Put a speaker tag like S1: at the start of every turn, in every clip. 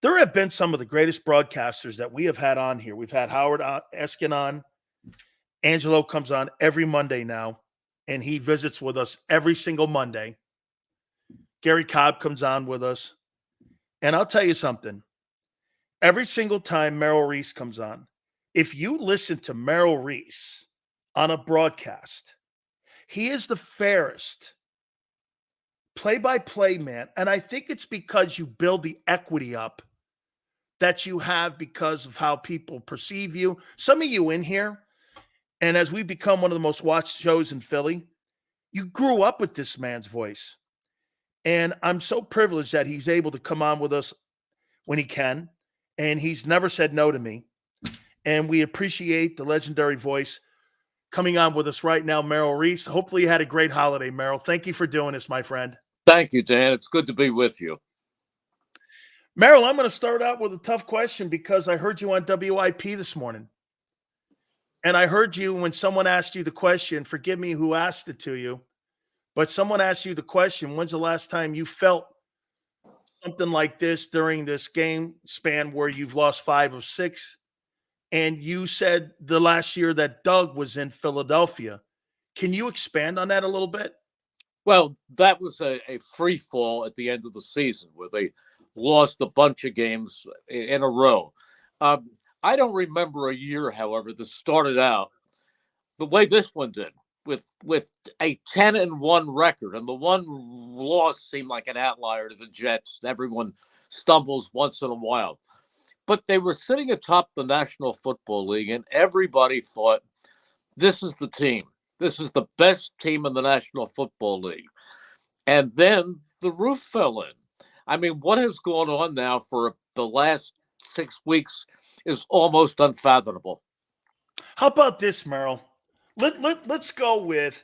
S1: There have been some of the greatest broadcasters that we have had on here. We've had Howard Eskin on. Angelo comes on every Monday now, and he visits with us every single Monday. Gary Cobb comes on with us. And I'll tell you something. Every single time Merrill Reese comes on, if you listen to Merrill Reese on a broadcast, he is the fairest play-by-play man. And I think it's because you build the equity up that you have because of how people perceive you. Some of you in here, and as we become one of the most watched shows in Philly, you grew up with this man's voice. And I'm so privileged that he's able to come on with us when he can. And he's never said no to me. And we appreciate the legendary voice coming on with us right now, Merrill Reese. Hopefully you had a great holiday, Merrill. Thank you for doing this, my friend.
S2: Thank you, Dan. It's good to be with you.
S1: Merrill, I'm going to start out with a tough question because I heard you on WIP this morning. And I heard you when someone asked you the question, forgive me who asked it to you, but someone asked you the question, when's the last time you felt something like this during this game span where you've lost 5 of 6? And you said the last year that Doug was in Philadelphia. Can you expand on that a little bit?
S2: Well, that was a free fall at the end of the season where they lost a bunch of games in a row. I don't remember a year, however, that started out the way this one did, with a 10-1 record, and the one loss seemed like an outlier to the Jets. Everyone stumbles once in a while. But they were sitting atop the National Football League, and everybody thought, this is the team. This is the best team in the National Football League. And then the roof fell in. I mean, what has gone on now for the last 6 weeks is almost unfathomable.
S1: How about this, Merrill? Let's go with,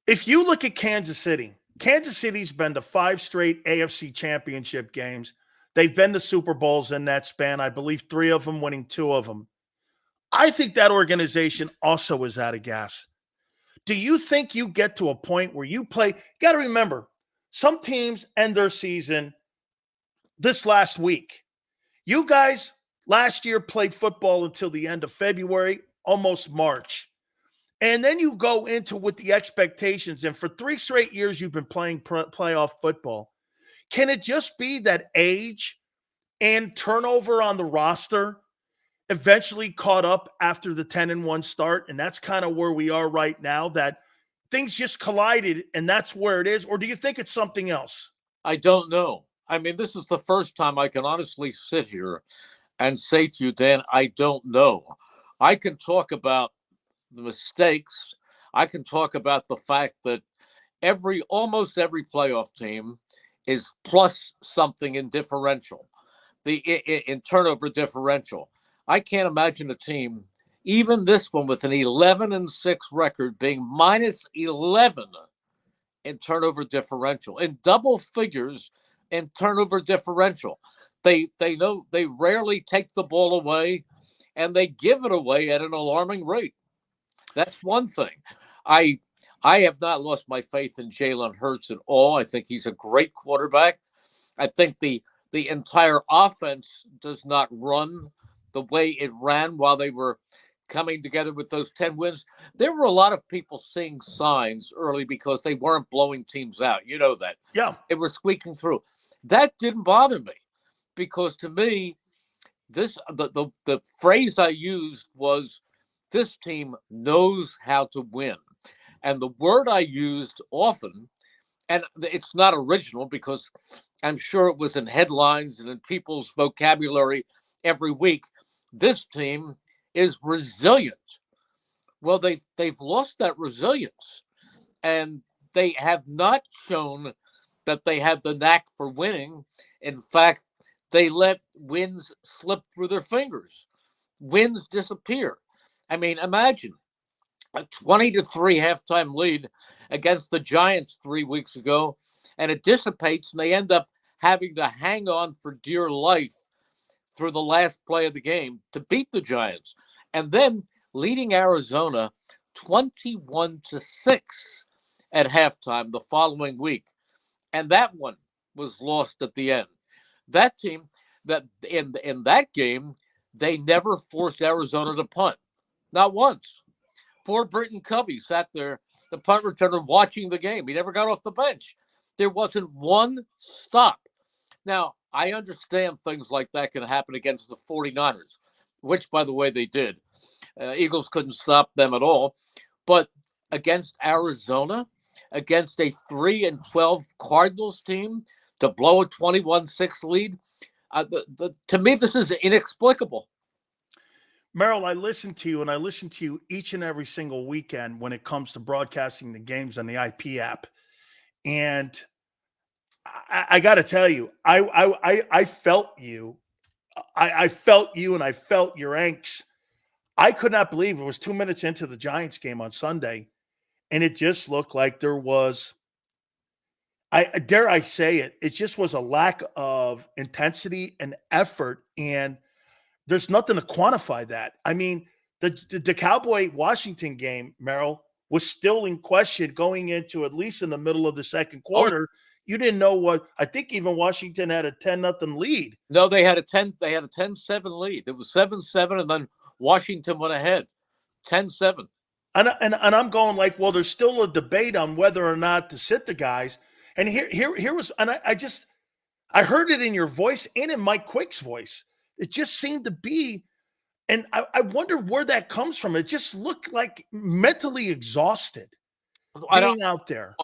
S1: if you look at Kansas City's been to 5 straight AFC championship games. They've been to Super Bowls in that span. I believe 3 of them, winning 2 of them. I think that organization also is out of gas. Do you think you get to a point where you play? Got to remember, some teams end their season this last week. You guys last year played football until the end of February, almost March. And then you go into with the expectations. And for 3 straight years, you've been playing playoff football. Can it just be that age and turnover on the roster eventually caught up after the 10-1 start? And that's kind of where we are right now, that things just collided and that's where it is? Or do you think it's something else?
S2: I don't know. I mean, this is the first time I can honestly sit here and say to you, Dan, I don't know. I can talk about the mistakes. I can talk about the fact that almost every playoff team is plus something in differential, in turnover differential. I can't imagine a team, even this one with an 11-6 record, being minus 11 in turnover differential, in double figures in turnover differential. They know they rarely take the ball away, and they give it away at an alarming rate. That's one thing. I have not lost my faith in Jalen Hurts at all. I think he's a great quarterback. I think the entire offense does not run the way it ran while they were coming together with those 10 wins. There were a lot of people seeing signs early because they weren't blowing teams out. You know that.
S1: Yeah.
S2: They were squeaking through. That didn't bother me because to me, the phrase I used was, this team knows how to win. And the word I used often, and it's not original because I'm sure it was in headlines and in people's vocabulary every week, this team is resilient. Well, they've lost that resilience, and they have not shown that they have the knack for winning. In fact, they let wins slip through their fingers. Wins disappear. I mean, imagine a 20-3 halftime lead against the Giants 3 weeks ago, and it dissipates, and they end up having to hang on for dear life through the last play of the game to beat the Giants, and then leading Arizona 21-6 at halftime the following week. And that one was lost at the end. That team, that in that game, they never forced Arizona to punt. Not once. Poor Britton Covey sat there, the punt returner, watching the game. He never got off the bench. There wasn't one stop. Now, I understand things like that can happen against the 49ers, which, by the way, they did. Eagles couldn't stop them at all. But against Arizona, against a 3-12 Cardinals team, to blow a 21-6 lead, to me, this is inexplicable.
S1: Merrill, I listen to you, and I listen to you each and every single weekend when it comes to broadcasting the games on the IP app. And I got to tell you, I felt you. I felt you, and I felt your angst. I could not believe it was 2 minutes into the Giants game on Sunday, and it just looked like there was, dare I say it, it just was a lack of intensity and effort, and there's nothing to quantify that. I mean, the Cowboy-Washington game, Merrill, was still in question going into at least in the middle of the second quarter. You didn't know what, I think even Washington had a 10-0 lead.
S2: No, they had a 10-7 lead. It was 7-7, and then Washington went ahead 10-7.
S1: And I'm going like, well, there's still a debate on whether or not to sit the guys. And here was, and I heard it in your voice and in Mike Quick's voice. It just seemed to be, and I wonder where that comes from. It just looked like mentally exhausted being out there.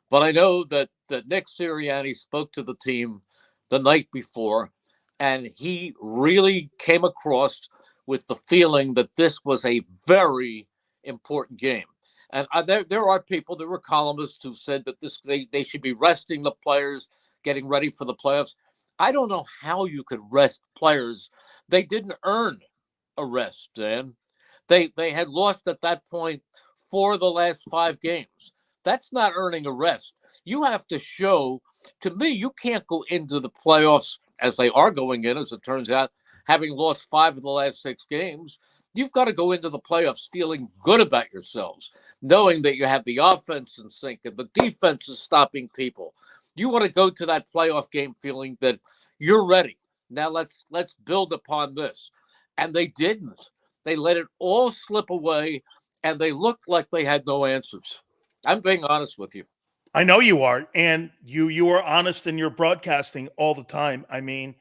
S2: But I know that Nick Sirianni spoke to the team the night before, and he really came across with the feeling that this was a very important game. And there are people, there were columnists who said that they should be resting the players, getting ready for the playoffs. I don't know how you could rest players. They didn't earn a rest, Dan. They had lost at that point 4 of the last 5 games. That's not earning a rest. You have to show, to me, you can't go into the playoffs as they are going in, as it turns out, having lost 5 of the last 6 games. You've got to go into the playoffs feeling good about yourselves, knowing that you have the offense in sync and the defense is stopping people. You want to go to that playoff game feeling that you're ready. Now let's build upon this. And they didn't. They let it all slip away, and they looked like they had no answers. I'm being honest with you.
S1: I know you are, and you are honest in your broadcasting all the time. I mean,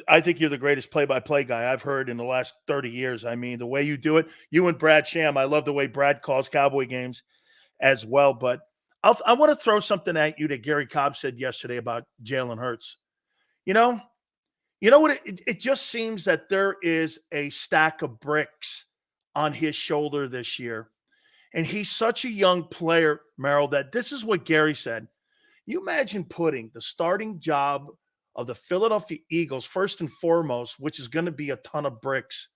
S1: I think you're the greatest play-by-play guy I've heard in the last 30 years. I mean, the way you do it, you and Brad Sham. I love the way Brad calls Cowboy games as well. But I want to throw something at you that Gary Cobb said yesterday about Jalen Hurts. You know what? It just seems that there is a stack of bricks on his shoulder this year. And he's such a young player, Merrill, that this is what Gary said. You imagine putting the starting job of the Philadelphia Eagles first and foremost, which is going to be a ton of bricks.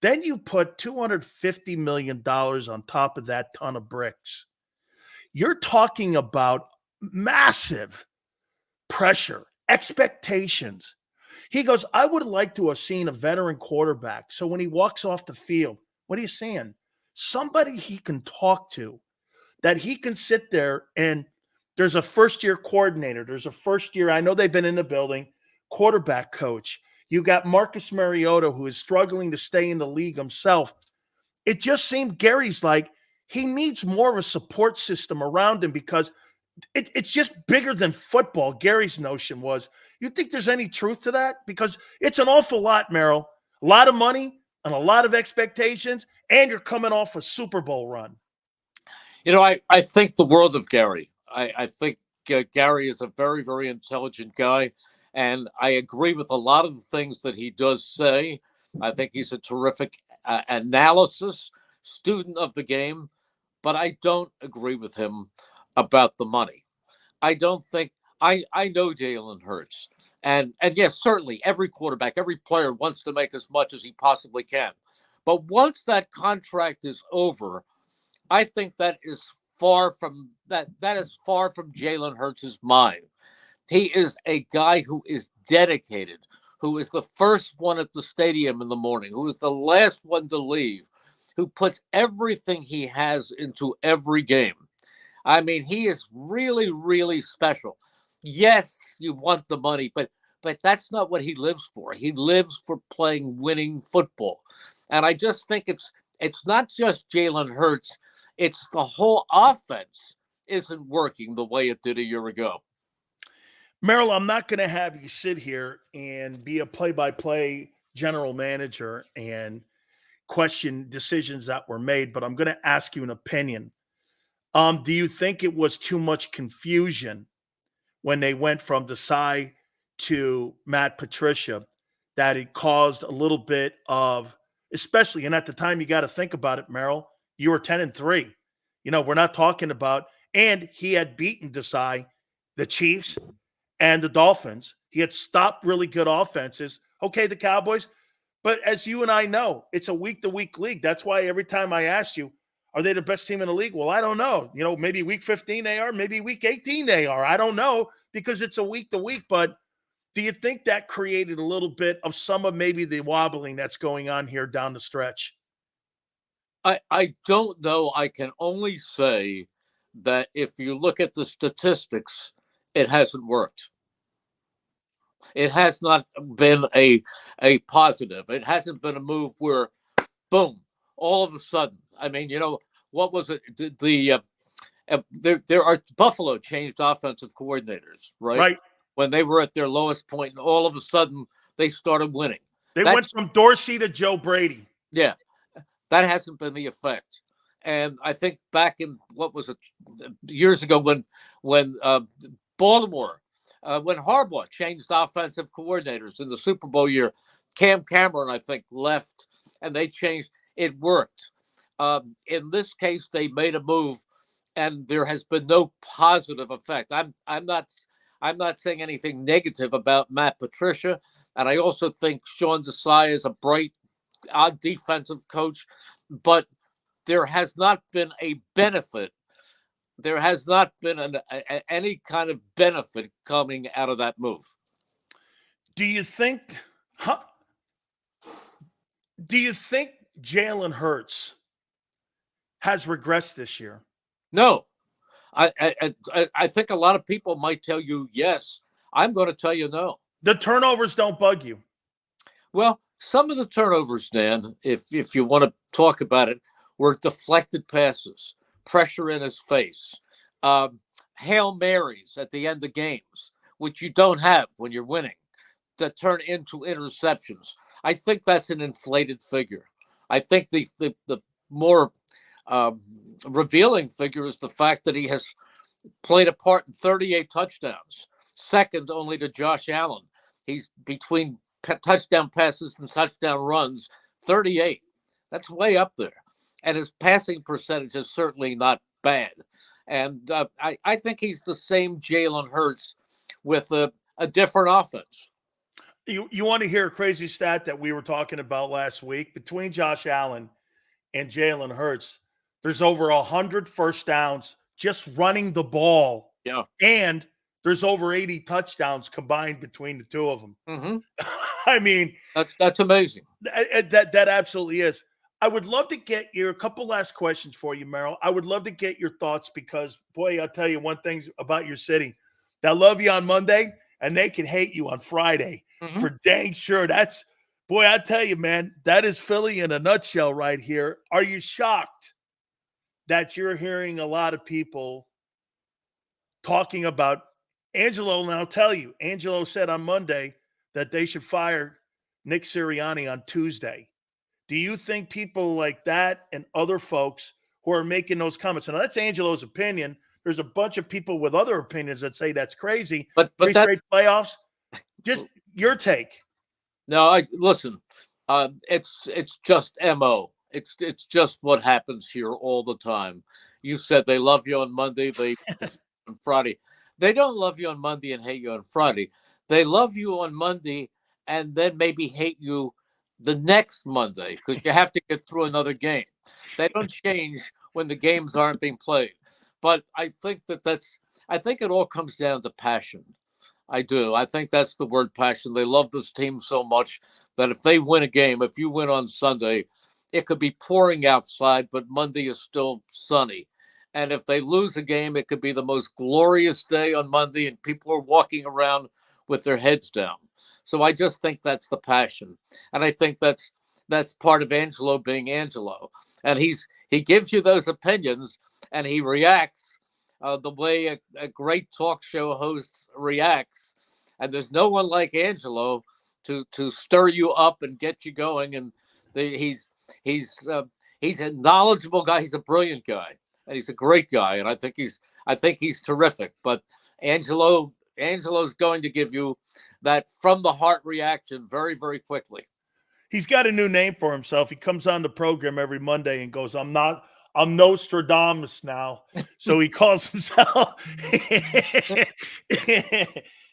S1: Then you put $250 million on top of that ton of bricks. You're talking about massive pressure, expectations. He goes, I would like to have seen a veteran quarterback. So when he walks off the field, what are you saying? Somebody he can talk to, that he can sit there and there's a first-year coordinator. There's a first-year, I know they've been in the building, quarterback coach. You got Marcus Mariota, who is struggling to stay in the league himself. It just seemed Gary's like he needs more of a support system around him because it's just bigger than football. Gary's notion was, you think there's any truth to that? Because it's an awful lot, Merrill. A lot of money and a lot of expectations, and you're coming off a Super Bowl run.
S2: You know, I think the world of Gary. I think Gary is a very, very intelligent guy, and I agree with a lot of the things that he does say. I think he's a terrific analysis student of the game, but I don't agree with him about the money. I don't think I know Jalen Hurts, and yes, certainly every quarterback, every player wants to make as much as he possibly can. But once that contract is over, I think that is far from Jalen Hurts' mind. He is a guy who is dedicated, who is the first one at the stadium in the morning, who is the last one to leave, who puts everything he has into every game. I mean, he is really, really special. Yes, you want the money, but but that's not what he lives for. He lives for playing winning football. And I just think it's not just Jalen Hurts, it's the whole offense isn't working the way it did a year ago.
S1: Merrill, I'm not going to have you sit here and be a play-by-play general manager and question decisions that were made, but I'm going to ask you an opinion. Do you think it was too much confusion when they went from Desai to Matt Patricia, that it caused a little bit of, especially, and at the time you got to think about it, Merrill, you were 10-3. We're not talking about, and he had beaten Desai, the Chiefs, and the Dolphins. He had stopped really good offenses. Okay, the Cowboys. But as you and I know, it's a week-to-week league. That's why every time I ask you, are they the best team in the league? Well, I don't know. Maybe week 15 they are. Maybe week 18 they are. I don't know because it's a week-to-week. But do you think that created a little bit of some of maybe the wobbling that's going on here down the stretch?
S2: I don't know. I can only say that if you look at the statistics, it hasn't worked. It has not been a positive. It hasn't been a move where, boom, all of a sudden. I mean, what was it? There are Buffalo changed offensive coordinators, right?
S1: Right.
S2: When they were at their lowest point, and all of a sudden they started winning.
S1: They went from Dorsey to Joe Brady.
S2: Yeah, that hasn't been the effect. And I think back in what was it years ago when Baltimore. When Harbaugh changed offensive coordinators in the Super Bowl year, Cam Cameron, I think, left, and they changed. It worked. In this case, they made a move, and there has been no positive effect. I'm not saying anything negative about Matt Patricia, and I also think Sean Desai is a bright, defensive coach, but there has not been a benefit. There has not been any kind of benefit coming out of that move.
S1: Do you think Jalen Hurts has regressed this year?
S2: No. I think a lot of people might tell you yes. I'm going to tell you no.
S1: The turnovers don't bug you?
S2: Well, some of the turnovers, Dan, if you want to talk about it, were deflected passes, pressure in his face, Hail Marys at the end of games, which you don't have when you're winning, that turn into interceptions. I think that's an inflated figure. I think the more revealing figure is the fact that he has played a part in 38 touchdowns, second only to Josh Allen. He's between touchdown passes and touchdown runs, 38. That's way up there. And his passing percentage is certainly not bad. And I think he's the same Jalen Hurts with a different offense.
S1: You want to hear a crazy stat that we were talking about last week? Between Josh Allen and Jalen Hurts, there's over 100 first downs just running the ball.
S2: Yeah.
S1: And there's over 80 touchdowns combined between the two of them.
S2: Mm-hmm.
S1: I mean,
S2: that's amazing.
S1: That absolutely is. I would love to get a couple last questions for you, Merrill. I would love to get your thoughts because, boy, I'll tell you one thing about your city. They'll love you on Monday, and they can hate you on Friday. Mm-hmm. For dang sure. Boy, I tell you, man, that is Philly in a nutshell right here. Are you shocked that you're hearing a lot of people talking about Angelo? And I'll tell you, Angelo said on Monday that they should fire Nick Sirianni on Tuesday. Do you think people like that and other folks who are making those comments, and that's Angelo's opinion, there's a bunch of people with other opinions that say that's crazy.
S2: But
S1: Three straight playoffs? Just your take.
S2: No, listen. It's just MO. It's just what happens here all the time. You said they love you on Monday, they on Friday. They don't love you on Monday and hate you on Friday. They love you on Monday and then maybe hate you the next Monday because you have to get through another game. They don't change when the games aren't being played. But I think I think it all comes down to passion. I do. I think that's the word passion. They love this team so much that if they win a game, if you win on Sunday, it could be pouring outside, but Monday is still sunny. And if they lose a game, it could be the most glorious day on Monday and people are walking around with their heads down. So I just think that's the passion. And I think that's part of Angelo being Angelo. And he gives you those opinions, and he reacts the way a great talk show host reacts. And there's no one like Angelo to stir you up and get you going. And he's a knowledgeable guy. He's a brilliant guy, and he's a great guy. And I think he's terrific. But Angelo's going to give you that from the heart reaction very, very quickly.
S1: He's got a new name for himself. He comes on the program every Monday and goes, I'm Nostradamus now. So he calls himself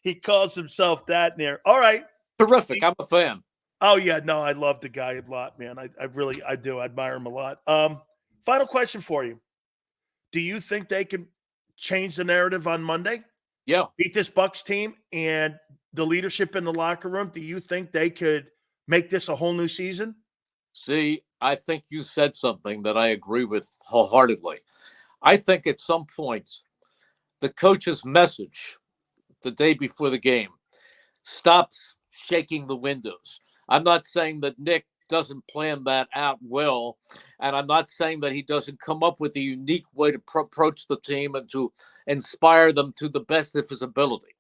S1: he calls himself that near. All right.
S2: Terrific. I'm a fan.
S1: Oh yeah, no, I love the guy a lot, man. I do. I admire him a lot. Final question for you. Do you think they can change the narrative on Monday?
S2: Yeah.
S1: Beat this Bucks team and the leadership in the locker room? Do you think they could make this a whole new season?
S2: See, I think you said something that I agree with wholeheartedly. I think at some points, the coach's message the day before the game stops shaking the windows. I'm not saying that Nick doesn't plan that out well, and I'm not saying that he doesn't come up with a unique way to approach the team and to inspire them to the best of his ability.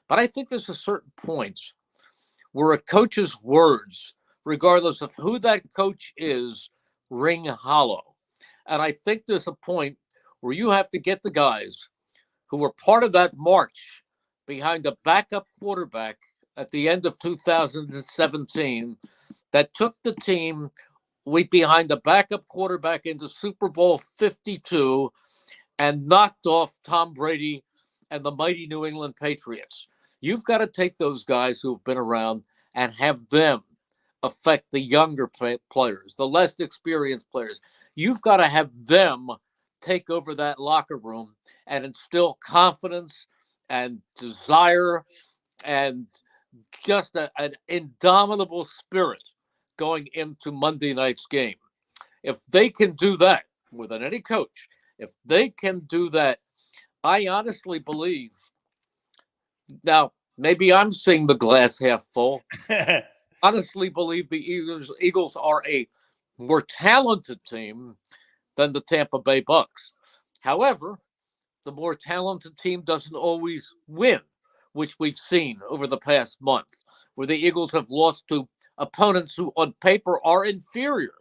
S2: But I think there's a certain point where a coach's words, regardless of who that coach is, ring hollow. And I think there's a point where you have to get the guys who were part of that march behind a backup quarterback at the end of 2017 that took the team behind the backup quarterback into Super Bowl 52 and knocked off Tom Brady and the mighty New England Patriots. You've got to take those guys who have been around and have them affect the younger players, the less experienced players. You've got to have them take over that locker room and instill confidence and desire and just an indomitable spirit going into Monday night's game. If they can do that more than any coach, if they can do that, I honestly believe, now maybe I'm seeing the glass half full, honestly believe the Eagles are a more talented team than the Tampa Bay Bucks. However, the more talented team doesn't always win, which we've seen over the past month, where the Eagles have lost to opponents who on paper are inferior.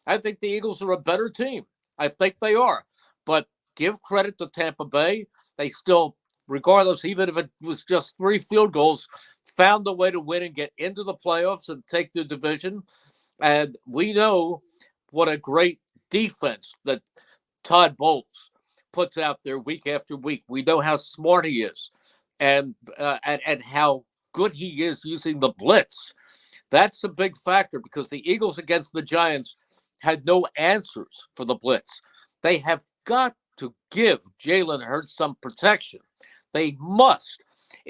S2: I think the Eagles are a better team. I think they are. But give credit to Tampa Bay. They still, regardless, even if it was just 3 field goals, found a way to win and get into the playoffs and take the division. And we know what a great defense that Todd Bowles puts out there week after week. We know how smart he is and how good he is using the blitz. That's a big factor because the Eagles against the Giants had no answers for the blitz. They have got to give Jalen Hurts some protection. They must.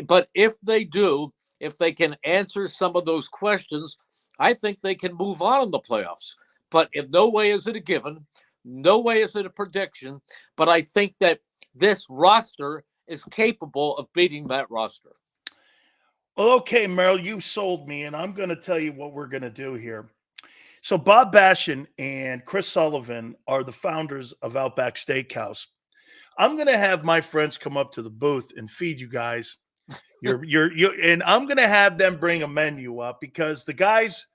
S2: But if they do, if they can answer some of those questions, I think they can move on in the playoffs. But in no way is it a given. No way is it a prediction. But I think that this roster is capable of beating that roster.
S1: Well, okay, Merrill, you sold me, and I'm going to tell you what we're going to do here. So Bob Bashan and Chris Sullivan are the founders of Outback Steakhouse. I'm going to have my friends come up to the booth and feed you guys. And I'm going to have them bring a menu up because the guys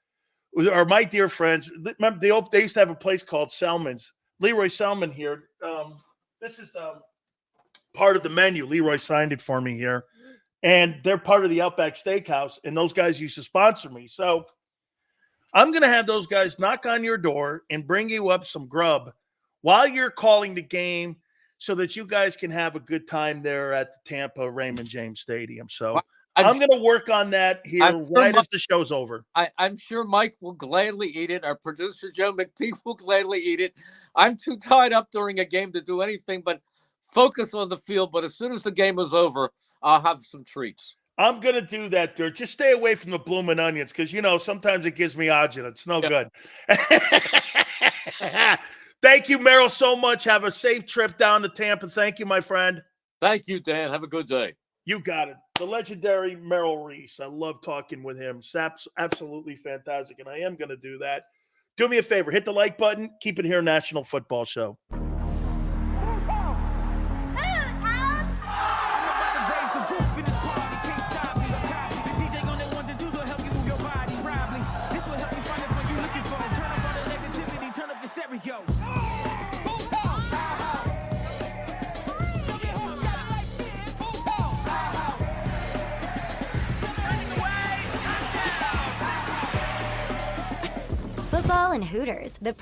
S1: are my dear friends. Remember, they used to have a place called Selman's. Leroy Selman here. This is part of the menu. Leroy signed it for me here. And they're part of the Outback Steakhouse, and those guys used to sponsor me. So I'm going to have those guys knock on your door and bring you up some grub while you're calling the game so that you guys can have a good time there at the Tampa Raymond James Stadium. So I'm going to work on that here right as the show's over.
S2: I'm sure Mike will gladly eat it. Our producer, Joe McTeague, will gladly eat it. I'm too tied up during a game to do anything but focus on the field, but as soon as the game is over, I'll have some treats.
S1: I'm going to do that, Dirt. Just stay away from the blooming onions because, sometimes it gives me agita. It's no good. Thank you, Merrill, so much. Have a safe trip down to Tampa. Thank you, my friend.
S2: Thank you, Dan. Have a good day.
S1: You got it. the legendary Merrill Reese. I love talking with him. Sap's absolutely fantastic, and I am going to do that. Do me a favor, hit the like button. Keep it here, National Football Show.
S3: Football and Hooters, the